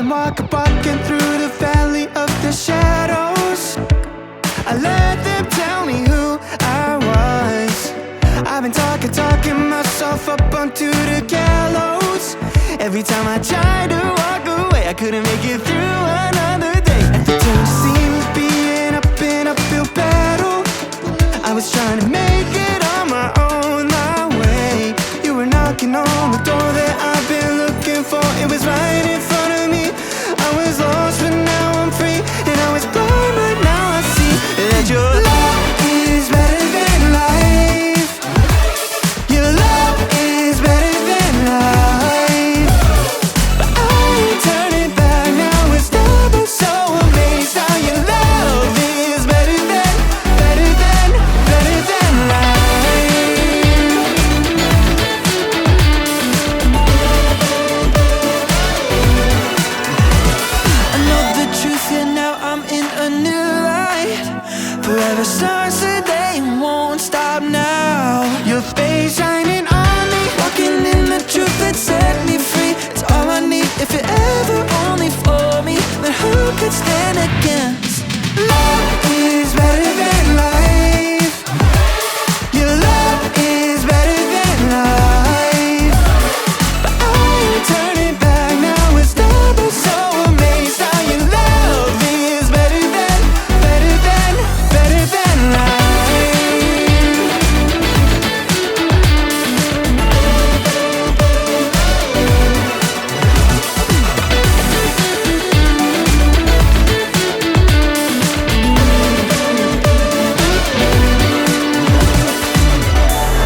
walking through the valley of the shadows. I let them tell me who I was. I've been talking myself up onto the gallows. Every time I tried to walk away, I couldn't make it through another day. Everything seemed to be an uphill battle. I was trying to make it on my own, my way. You were knocking on the door that I've been looking for. It was right in front of me. I was lost, but now I'm free. And I was blind, but now I see that your love is better than life. Your love is better than life. But I ain't turning back now. It's double so amazed how your love is better than life. I know the truth, and now I'm in a new light. Forever starts today and won't stop now. Your face shining on me, walking in the truth that set me free. It's all I need. If it ever only for me, then who could stand against? Love is better than life. Your love is better than life. But I ain't turning back now. It's double so amazed how your love is better than life.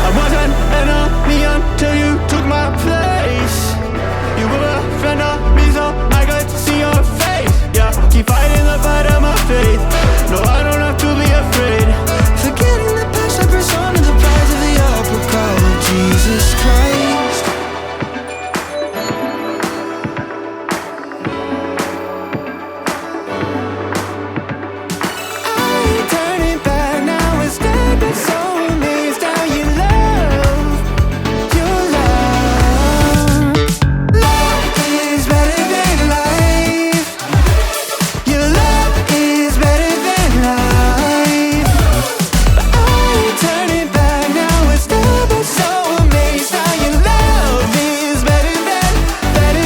I wasn't an enemy until you took my place. You were a friend of me, so I got to see your face. Yeah, keep fighting the fight of my faith. No, I don't have to be afraid. Forgetting the past, I press on to the prize of the upper call of Jesus Christ. I ain't turning back now. It's never so amazed how you love. Your love. Love is better than life. Your love is better than life. But I ain't turning back now. It's double so amazed how your love is better than life.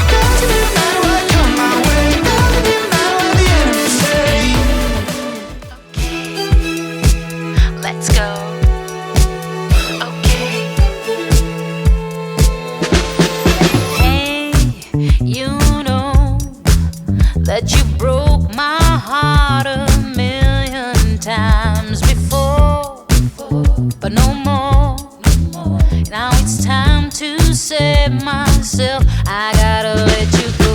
Doesn't it matter what come my way? Doesn't it matter what the enemy say? Let's go. Okay. Hey, you know that you broke my heart a million times before, but no more. Now it's time to save myself. I gotta let you go.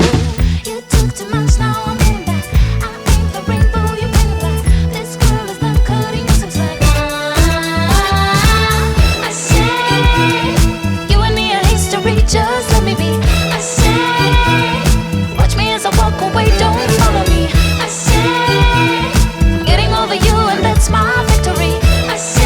You took too much, now I'm paying back. I paint the rainbow, you paint the black. This girl is not cutting you some slack. I say, you and me are history, just let me be. I say, watch me as I walk away, don't follow me. I say, I'm getting over you and that's my victory. I say,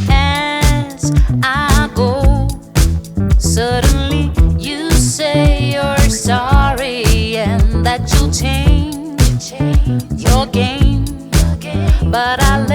as I go, suddenly you say you're sorry and that you'll change your game. But I